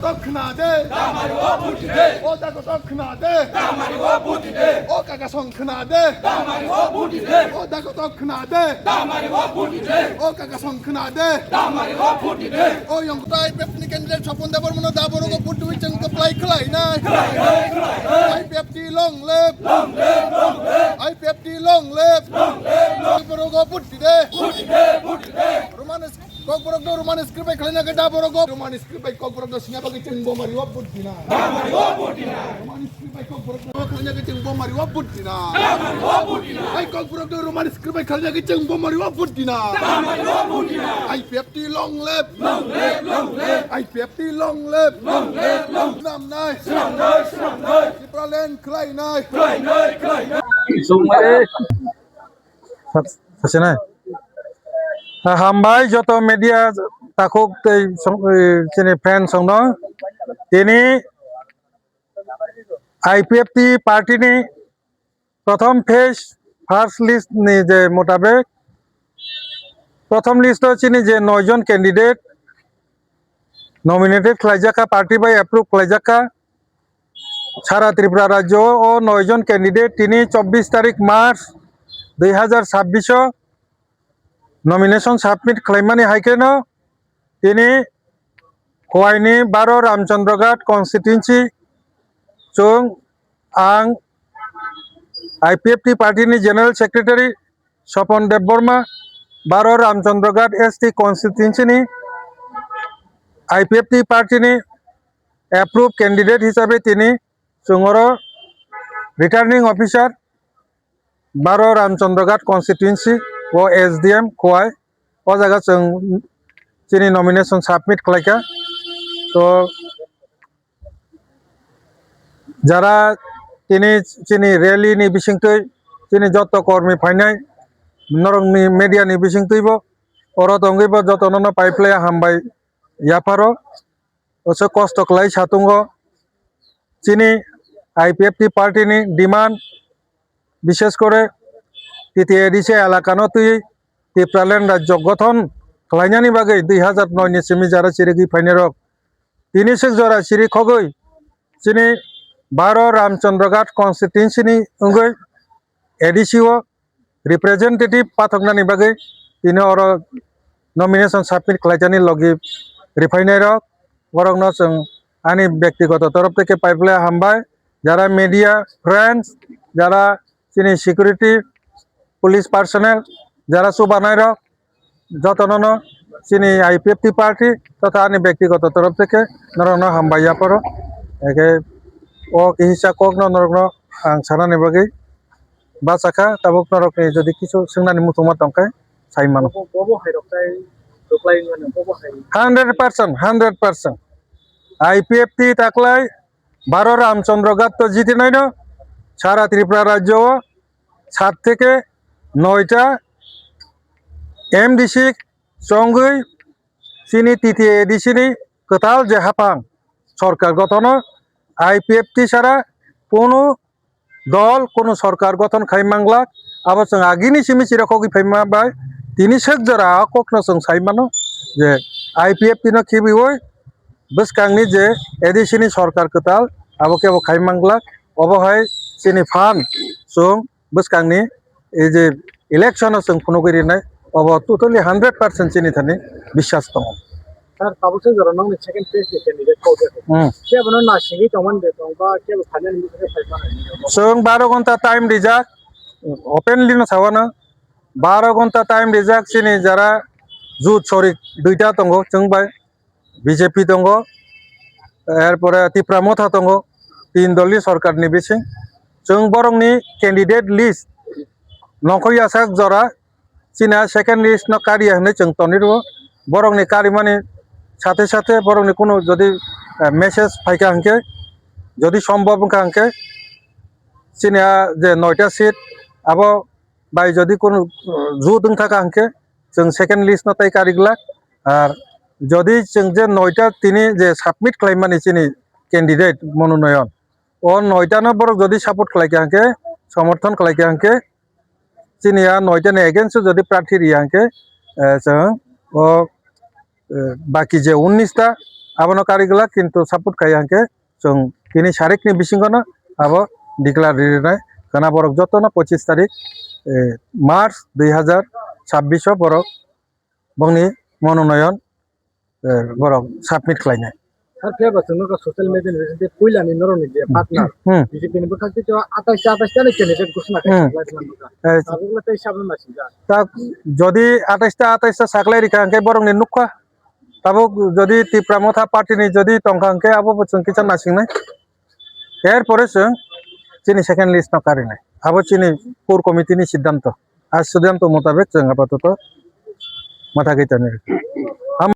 खोनादे ओ दागो खोनादे ओ काका सं खोनादे ओ दागो खोनादे ओ काका सं खोनादे ओ यंगताय पेपनि कैंडिडेट सपन देबर मनो दाबरगो पुटुइ चंग प्लाइ खलाइनाय आई पेपटी लंग लेप आई पेपटी लंग लेप बरगो पुटिदे रोमानस Kokborok do romanis skripay khalina ke daborok romanis skripay kokborok do singa bagi cengbo mariwa putina romanis skripay kokborok do khalina ke cengbo mariwa putina ai kokborok do romanis skripay khalina ke cengbo mariwa putina ai pepti long lep ai pepti long lep nam nai Ipralen klai nai sumare sasena হামবাই যত media তাকুক চিনি friend সংনো তিনি IPFT পার্টিনি প্রথম phase first list নি যে মোতাবেক প্রথম list চিনি যে 9 জন ক্যান্ডিডেট নমিনেটেড খাইজাকা পার্টি বাই অ্যাপ্রুভ খাইজাকা সারা ত্রিপুরা রাজ্য ও 9 জন ক্যান্ডিডেট তিনি 24 তারিখ মার্চ 2026 नमिनेशन सबमिट खालामनानै हायखेनो दिनै खवाइनि 12 रामचंद्रघाट कन्स्टिट्युएन्सि जों आं आईपीएफटी पार्टीनि general secretary Swapan Debbarma 12 Ramchandraghat ST कन्स्टिट्युएन्सिनि आईपीएफटी पार्टीनि एप्रुव कैंडिडेट हिसाबै दिनै जोंरो रिटार्निंग ऑफिसर 12 रामचंद्रघाट कन्स्टिट्युएन्सि वो एसडीएम खोआई ओ जगह जों चिनी नमिनेशन सबमिट खालायखा तो जरा तिनी चिनी रैली नि बिसिंगतै चिनी जत कर्मी फाइनाय नरंनि मीडिया नि बिसिंगतैबो अर दंगैबो जतननो पाइपलाय हामबाय याफारो ओसो कष्ट खालाय सातुंगो चिनी आईपीएफटी पार्टी नि डिमांड विशेष करे तृतीय एडिसे एलाकानो तुई टिप्रालेन राज्य गठन खालायनायनि बागै 2009 नि सिमि जारा सिरिगि फाइनेरक तिनि सेक जरा सिरि खगै चिनि 12 रामचंद्रघाट कन्स्टिट्युएन्सिनि उंगै एडिसिओ रिप्रेजेंटेटिव पाथकनानि बागै तिनि अर नमिनेशन सबमिट खालायजानि लगी रिफाइनारक बरंनो जों आंनि व्यक्तिगत तरफ থেকে पाइपलाय हामबाय যারা मीडिया फ्रेंड्स যারা चिनि सिक्यूरिटी पुलिस पार्सोनेल जरा सुबानायर जतननो चिनी आईपीएफटी पार्टी तथा अन्य व्यक्तिगत तरफ থেকে नरनो हामबाया पर एके ओ हिसा कक नरनो आं सानानि बागै बासाखा ताबुक नरकनि जदि किछु सोंनानि मुथुमा तंखाय साइमान 100% आईपीएफटी ताकलाय 12 रामचंद्रघाट तो जितिनाय न सारा त्रिपुरा राज्य 7 থেকে 9টা एमडीसी संगै चिनी तृतीय एडिसिनि कताल जे हाफां सरकार गठन आईपीएफटी सारा कोनो दल कोनो सरकार गठन खाइमांगला आबो जों आगिनि सिमि सिराखौ फैमाबाय तिनि सेक जरा कखनो जों साइमानो जे आईपीएफटी न खिबिवै बसकांनि जे एडिसिनि सरकार कताल आबो केबो खाइमांगला अबहाय चिनि फान जों बसकांनि ए जे इलेक्शन जों फुनुगिरिनाय अब टोटली 100% चिनि थानि विश्वास दं सर ताबुसे जरा नंनि सेकेंड फेज कैंडिडेट को केबो नासिगि तमन दे दंबा केबो फाइनल मिसे फाइमान जों 12 घंटा टाइम रिजार्व ओपनलि न सावाना 12 घंटा टाइम रिजार्व चिनि जरा जुत सरि दुइटा दंगो जों बाय बीजेपी दंगो एरपरे तिप्रामथा दंगो तीन दलनि सरकारनि बिसिं जों बरंनि कैंडिडेट लिस्ट नखरिया साक जरा चिना सेकेंड लिस्ट न कारिया हने जों तनिरबो बरंनि कारि माने साथे साथे बरंनि कोनो जदि मेसेज फाइका हंके जदि सम्भव हंके चिना जे 9टा सीट आबो बाय जदि कोनो जुत थाका हंके जों सेकेंड लिस्ट न ताइ कारिगला आर जदि जों जे 9टा तिनि जे सबमिट खालामनानै चिनि कैंडिडेट मनोनयन ओ 9टा न बर जदि सपोर्ट खालायके हंके समर्थन खालायके हंके चिनिया 9टा ने एगेंस्ट जदि प्रार्थी रिया हंके जों ओ बाकी जे 19टा abono karigala kintu support kayangke chung kini sarik ni bisingono abo declare dirinai kana borok joto na 25 tarik March 2026 borok bongni mononoyon borok submit khlainai sir কে বাসন নক সোশ্যাল মিডিয়া নিতে কইলানি নরনি যে পার্টনার বিজেপি নিব থাকতে তো 28 টা ক্যান্ডিডেট ঘোষণা করে তাগুলো তো হিসাব না সিজা তা যদি 28টা সাকলাই রিকাঙ্কে বরং নি নুখা তাবো যদি তিপ্রামথা পার্টি নি যদি তংকাঙ্কে আবো বচন কিচন নাসিং নাই এরপরে চিনি সেকেন্ড লিস্ট নকারি নাই আবো চিনি কোর কমিটি নি সিদ্ধান্ত আর সিদ্ধান্ত মোতাবেক जों আপাতত মাথা গেতানি